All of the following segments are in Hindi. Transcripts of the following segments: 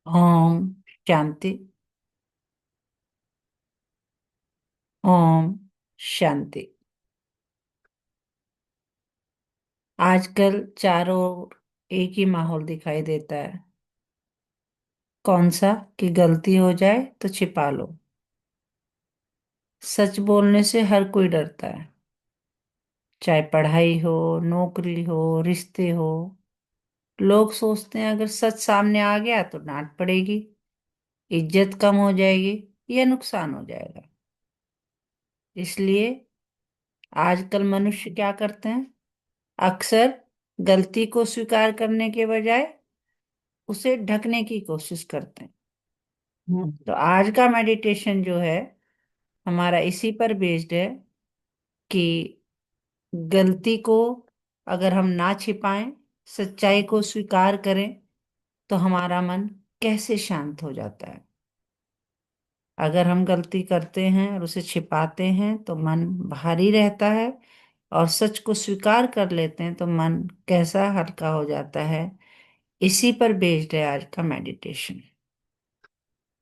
ओम शांति। ओम शांति। आजकल चारों ओर एक ही माहौल दिखाई देता है। कौन सा? कि गलती हो जाए तो छिपा लो। सच बोलने से हर कोई डरता है, चाहे पढ़ाई हो, नौकरी हो, रिश्ते हो। लोग सोचते हैं अगर सच सामने आ गया तो डांट पड़ेगी, इज्जत कम हो जाएगी या नुकसान हो जाएगा। इसलिए आजकल मनुष्य क्या करते हैं? अक्सर गलती को स्वीकार करने के बजाय उसे ढकने की कोशिश करते हैं। तो आज का मेडिटेशन जो है हमारा इसी पर बेस्ड है कि गलती को अगर हम ना छिपाएं, सच्चाई को स्वीकार करें, तो हमारा मन कैसे शांत हो जाता है। अगर हम गलती करते हैं और उसे छिपाते हैं तो मन भारी रहता है, और सच को स्वीकार कर लेते हैं तो मन कैसा हल्का हो जाता है। इसी पर बेस्ड है आज का मेडिटेशन।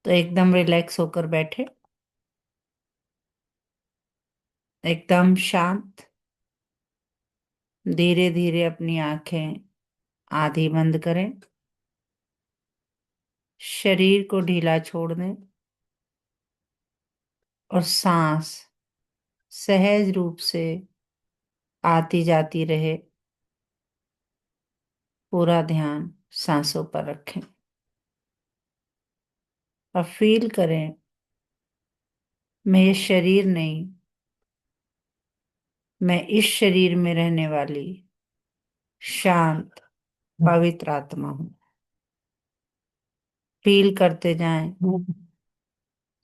तो एकदम रिलैक्स होकर बैठे, एकदम शांत। धीरे धीरे अपनी आंखें आधी बंद करें, शरीर को ढीला छोड़ दें और सांस सहज रूप से आती जाती रहे। पूरा ध्यान सांसों पर रखें। अब फील करें, मैं ये शरीर नहीं, मैं इस शरीर में रहने वाली शांत पवित्र आत्मा हूं। फील करते जाएं,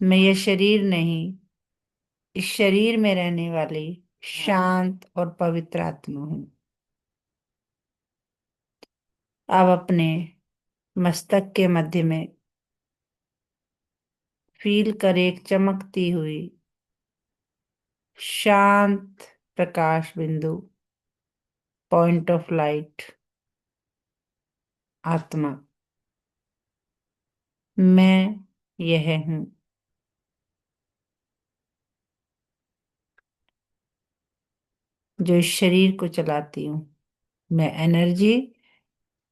मैं ये शरीर नहीं, इस शरीर में रहने वाली शांत और पवित्र आत्मा हूं। अब अपने मस्तक के मध्य में फील कर एक चमकती हुई शांत प्रकाश बिंदु, पॉइंट ऑफ लाइट, आत्मा। मैं यह हूं जो इस शरीर को चलाती हूँ। मैं एनर्जी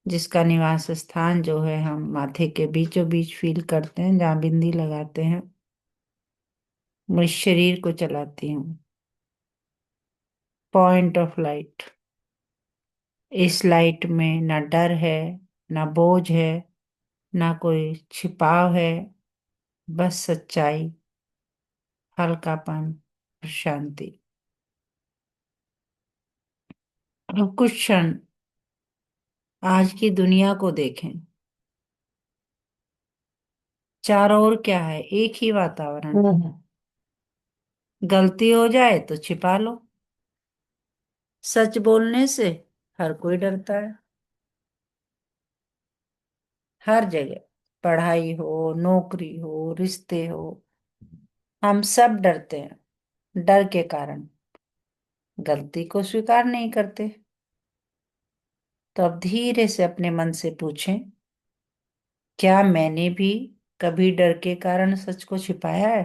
जिसका निवास स्थान जो है हम माथे के बीचों बीच फील करते हैं, जहाँ बिंदी लगाते हैं, मैं इस शरीर को चलाती हूँ। Point of light. इस लाइट में ना डर है, ना बोझ है, ना कोई छिपाव है। बस सच्चाई, हल्कापन और शांति। अब कुछ क्षण आज की दुनिया को देखें। चारों ओर क्या है? एक ही वातावरण। गलती हो जाए तो छिपा लो। सच बोलने से हर कोई डरता है। हर जगह, पढ़ाई हो, नौकरी हो, रिश्ते हो, हम सब डरते हैं। डर के कारण गलती को स्वीकार नहीं करते। तो अब धीरे से अपने मन से पूछें, क्या मैंने भी कभी डर के कारण सच को छिपाया है?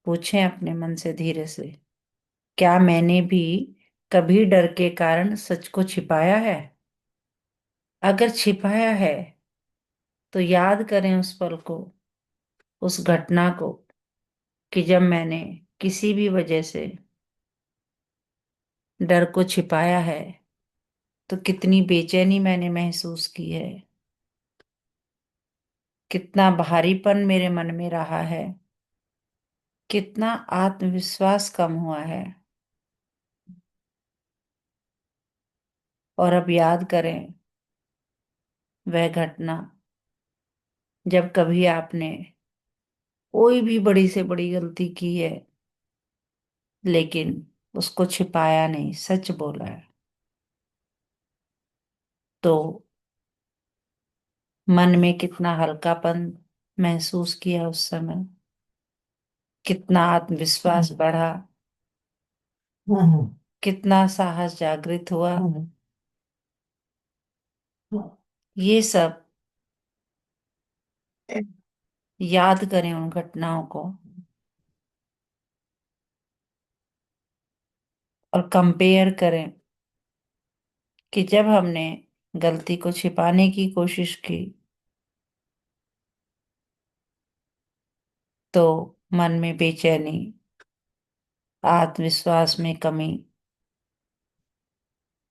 पूछें अपने मन से धीरे से, क्या मैंने भी कभी डर के कारण सच को छिपाया है? अगर छिपाया है तो याद करें उस पल को, उस घटना को, कि जब मैंने किसी भी वजह से डर को छिपाया है तो कितनी बेचैनी मैंने महसूस की है, कितना भारीपन मेरे मन में रहा है, कितना आत्मविश्वास कम हुआ है। और अब याद करें वह घटना, जब कभी आपने कोई भी बड़ी से बड़ी गलती की है, लेकिन उसको छिपाया नहीं, सच बोला है। तो मन में कितना हल्कापन महसूस किया उस समय, कितना आत्मविश्वास बढ़ा, कितना साहस जागृत हुआ। ये सब याद करें उन घटनाओं को और कंपेयर करें कि जब हमने गलती को छिपाने की कोशिश की तो मन में बेचैनी, आत्मविश्वास में कमी,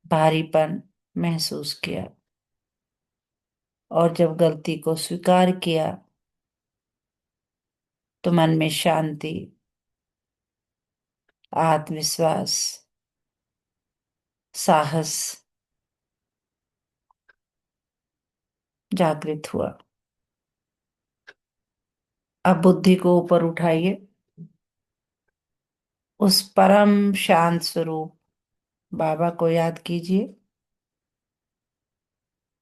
भारीपन महसूस किया। और जब गलती को स्वीकार किया तो मन में शांति, आत्मविश्वास, साहस जागृत हुआ। अब बुद्धि को ऊपर उठाइए, उस परम शांत स्वरूप बाबा को याद कीजिए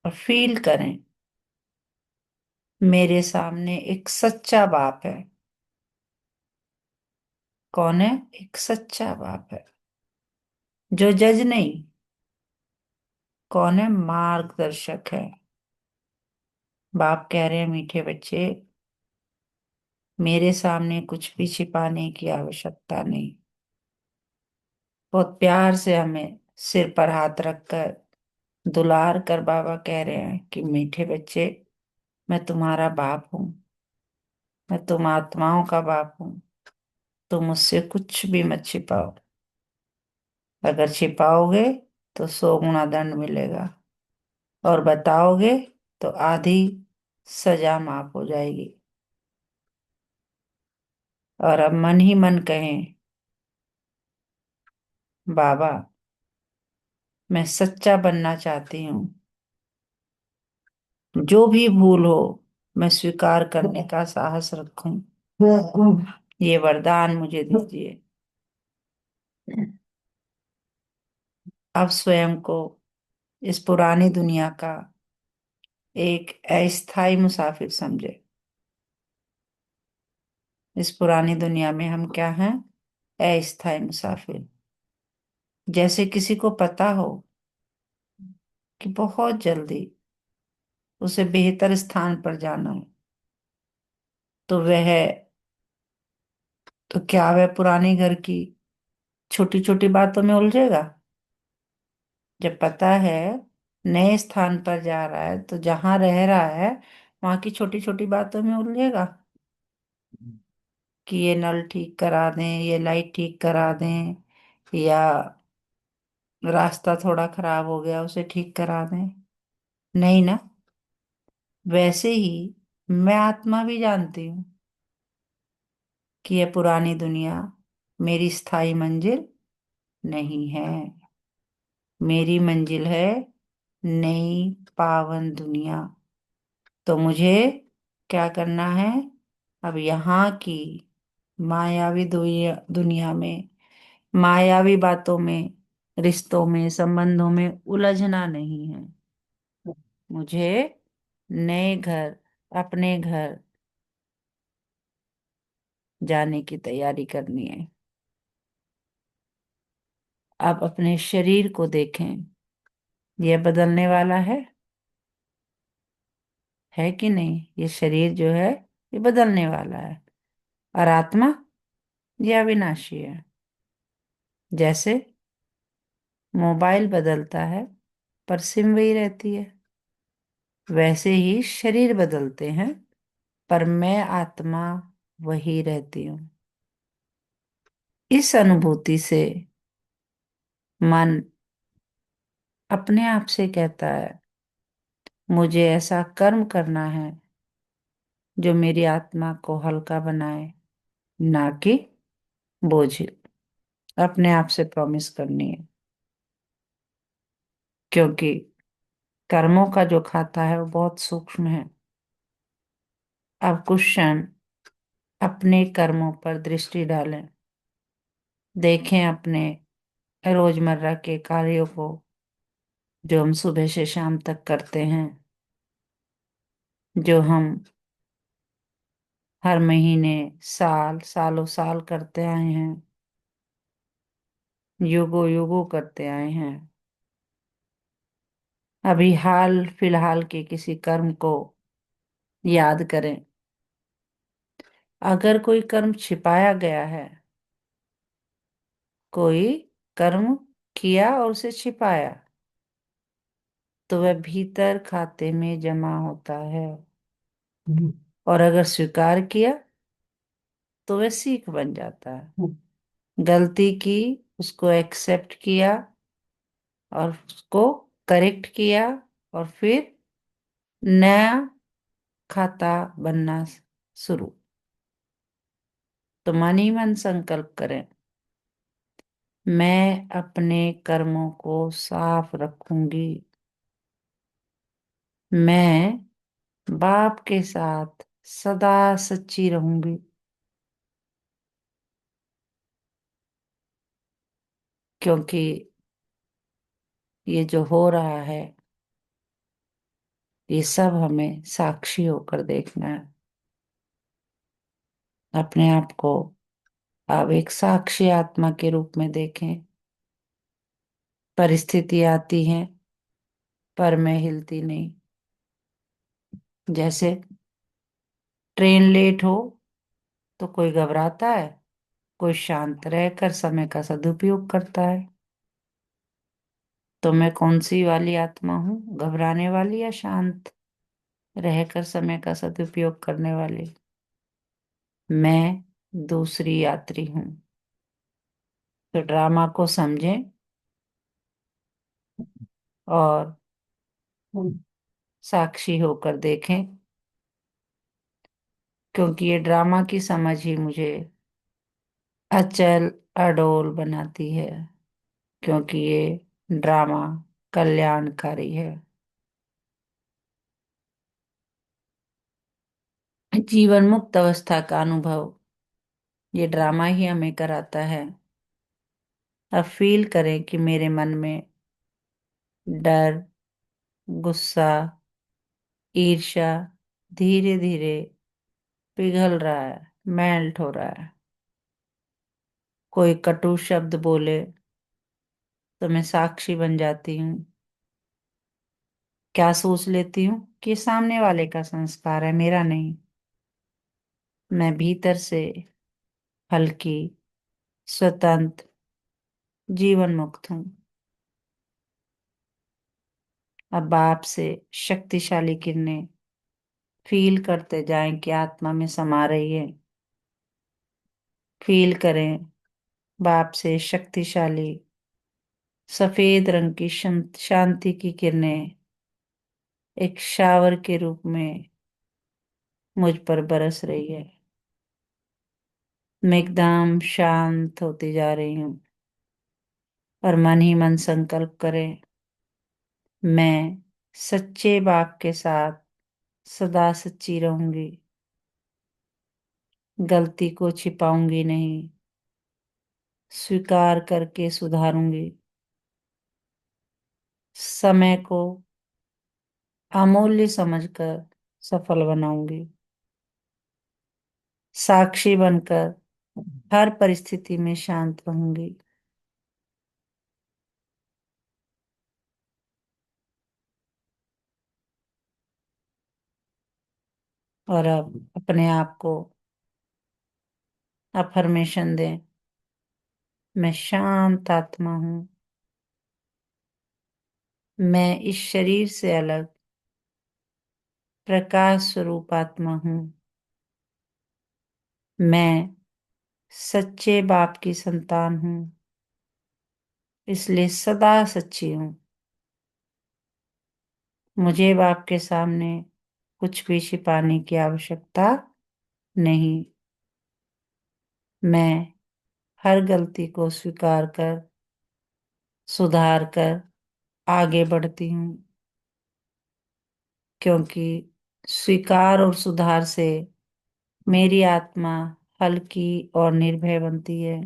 और फील करें मेरे सामने एक सच्चा बाप है। कौन है? एक सच्चा बाप है जो जज नहीं। कौन है? मार्गदर्शक है। बाप कह रहे हैं, मीठे बच्चे, मेरे सामने कुछ भी छिपाने की आवश्यकता नहीं। बहुत प्यार से हमें सिर पर हाथ रखकर दुलार कर बाबा कह रहे हैं कि मीठे बच्चे, मैं तुम्हारा बाप हूं। मैं तुम आत्माओं का बाप हूं। तुम मुझसे कुछ भी मत छिपाओ। अगर छिपाओगे तो 100 गुना दंड मिलेगा, और बताओगे तो आधी सजा माफ हो जाएगी। और अब मन ही मन कहें, बाबा, मैं सच्चा बनना चाहती हूँ। जो भी भूल हो मैं स्वीकार करने का साहस रखूं। ये वरदान मुझे दीजिए। अब स्वयं को इस पुरानी दुनिया का एक अस्थाई मुसाफिर समझे। इस पुरानी दुनिया में हम क्या हैं? अस्थाई मुसाफिर। जैसे किसी को पता हो कि बहुत जल्दी उसे बेहतर स्थान पर जाना है, तो क्या वह पुराने घर की छोटी छोटी बातों में उलझेगा? जब पता है नए स्थान पर जा रहा है तो जहां रह रहा है वहां की छोटी छोटी बातों में उलझेगा कि ये नल ठीक करा दें, ये लाइट ठीक करा दें, या रास्ता थोड़ा खराब हो गया उसे ठीक करा दें। नहीं ना। वैसे ही मैं आत्मा भी जानती हूँ कि यह पुरानी दुनिया मेरी स्थायी मंजिल नहीं है। मेरी मंजिल है नई पावन दुनिया। तो मुझे क्या करना है? अब यहाँ की मायावी दुनिया दुनिया में, मायावी बातों में, रिश्तों में, संबंधों में उलझना नहीं है। मुझे नए घर, अपने घर जाने की तैयारी करनी है। आप अपने शरीर को देखें, यह बदलने वाला है कि नहीं? ये शरीर जो है ये बदलने वाला है। और आत्मा ये अविनाशी है। जैसे मोबाइल बदलता है पर सिम वही रहती है, वैसे ही शरीर बदलते हैं पर मैं आत्मा वही रहती हूँ। इस अनुभूति से मन अपने आप से कहता है, मुझे ऐसा कर्म करना है जो मेरी आत्मा को हल्का बनाए, ना कि बोझिल। अपने आप से प्रॉमिस करनी है, क्योंकि कर्मों का जो खाता है वो बहुत सूक्ष्म है। अब कुछ क्षण अपने कर्मों पर दृष्टि डालें। देखें अपने रोजमर्रा के कार्यों को जो हम सुबह से शाम तक करते हैं, जो हम हर महीने, साल सालों साल करते आए हैं, युगों युगों करते आए हैं। अभी हाल फिलहाल के किसी कर्म को याद करें। अगर कोई कर्म छिपाया गया है, कोई कर्म किया और उसे छिपाया, तो वह भीतर खाते में जमा होता है। और अगर स्वीकार किया तो वह सीख बन जाता है। गलती की, उसको एक्सेप्ट किया और उसको करेक्ट किया, और फिर नया खाता बनना शुरू। तो मन ही मन संकल्प करें, मैं अपने कर्मों को साफ रखूंगी। मैं बाप के साथ सदा सच्ची रहूंगी। क्योंकि ये जो हो रहा है, ये सब हमें साक्षी होकर देखना है। अपने आप को आप एक साक्षी आत्मा के रूप में देखें। परिस्थिति आती है, पर मैं हिलती नहीं। जैसे ट्रेन लेट हो तो कोई घबराता है, कोई शांत रहकर समय का सदुपयोग करता है। तो मैं कौन सी वाली आत्मा हूँ, घबराने वाली या शांत रहकर समय का सदुपयोग करने वाली? मैं दूसरी यात्री हूँ। तो ड्रामा को समझें और साक्षी होकर देखें। क्योंकि ये ड्रामा की समझ ही मुझे अचल अडोल बनाती है। क्योंकि ये ड्रामा कल्याणकारी है। जीवन मुक्त अवस्था का अनुभव ये ड्रामा ही हमें कराता है। अब फील करें कि मेरे मन में डर, गुस्सा, ईर्ष्या धीरे धीरे पिघल रहा है, मेल्ट हो रहा है। कोई कटु शब्द बोले तो मैं साक्षी बन जाती हूँ। क्या सोच लेती हूँ कि सामने वाले का संस्कार है, मेरा नहीं। मैं भीतर से हल्की, स्वतंत्र, जीवन मुक्त हूँ। अब आप से शक्तिशाली किरणें फील करते जाएं कि आत्मा में समा रही है। फील करें बाप से शक्तिशाली सफेद रंग की शांति की किरणें एक शावर के रूप में मुझ पर बरस रही है। मैं एकदम शांत होती जा रही हूँ। और मन ही मन संकल्प करें, मैं सच्चे बाप के साथ सदा सच्ची रहूंगी। गलती को छिपाऊंगी नहीं, स्वीकार करके सुधारूंगी। समय को अमूल्य समझकर सफल बनाऊंगी। साक्षी बनकर हर परिस्थिति में शांत रहूंगी। और अब अपने आप को अफर्मेशन दें, मैं शांत आत्मा हूँ। मैं इस शरीर से अलग प्रकाश स्वरूप आत्मा हूँ। मैं सच्चे बाप की संतान हूँ, इसलिए सदा सच्ची हूँ। मुझे बाप के सामने कुछ भी छिपाने की आवश्यकता नहीं। मैं हर गलती को स्वीकार कर, सुधार कर आगे बढ़ती हूँ। क्योंकि स्वीकार और सुधार से मेरी आत्मा हल्की और निर्भय बनती है।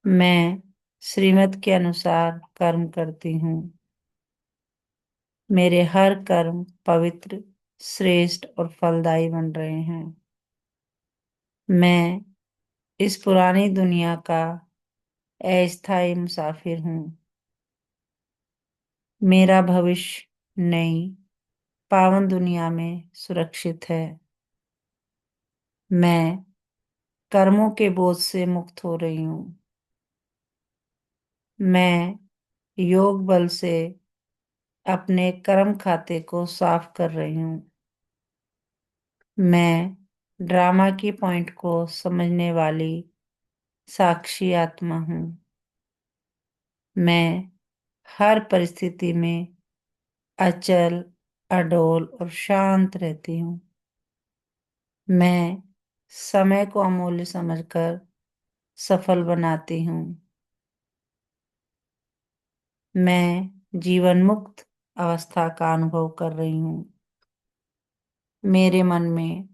मैं श्रीमत के अनुसार कर्म करती हूँ। मेरे हर कर्म पवित्र, श्रेष्ठ और फलदायी बन रहे हैं। मैं इस पुरानी दुनिया का अस्थायी मुसाफिर हूँ। मेरा भविष्य नई पावन दुनिया में सुरक्षित है। मैं कर्मों के बोझ से मुक्त हो रही हूँ। मैं योग बल से अपने कर्म खाते को साफ कर रही हूँ। मैं ड्रामा की पॉइंट को समझने वाली साक्षी आत्मा हूँ। मैं हर परिस्थिति में अचल, अडोल और शांत रहती हूँ। मैं समय को अमूल्य समझकर सफल बनाती हूँ। मैं जीवन मुक्त अवस्था का अनुभव कर रही हूँ। मेरे मन में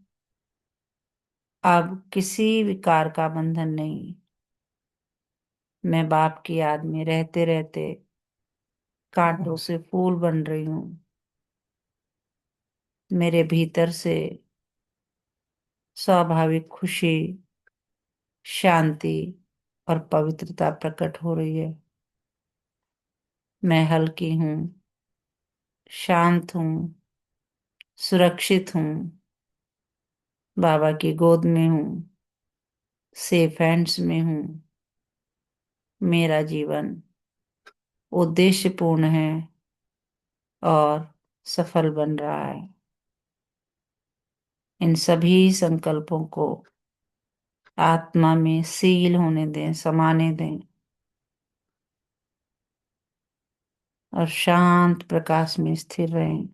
अब किसी विकार का बंधन नहीं। मैं बाप की याद में रहते रहते कांटों से फूल बन रही हूँ। मेरे भीतर से स्वाभाविक खुशी, शांति और पवित्रता प्रकट हो रही है। मैं हल्की हूँ, शांत हूँ, सुरक्षित हूँ, बाबा की गोद में हूँ, सेफ हैंड्स में हूँ। मेरा जीवन उद्देश्यपूर्ण है और सफल बन रहा है। इन सभी संकल्पों को आत्मा में सील होने दें, समाने दें और शांत प्रकाश में स्थिर रहें।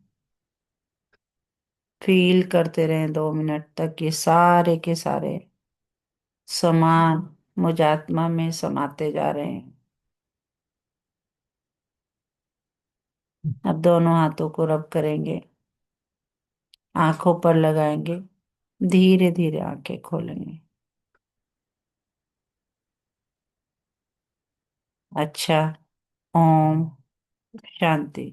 फील करते रहें 2 मिनट तक ये सारे के सारे समान मुझ आत्मा में समाते जा रहे हैं। अब दोनों हाथों को रब करेंगे, आंखों पर लगाएंगे, धीरे धीरे आंखें खोलेंगे। अच्छा। ओम शांति।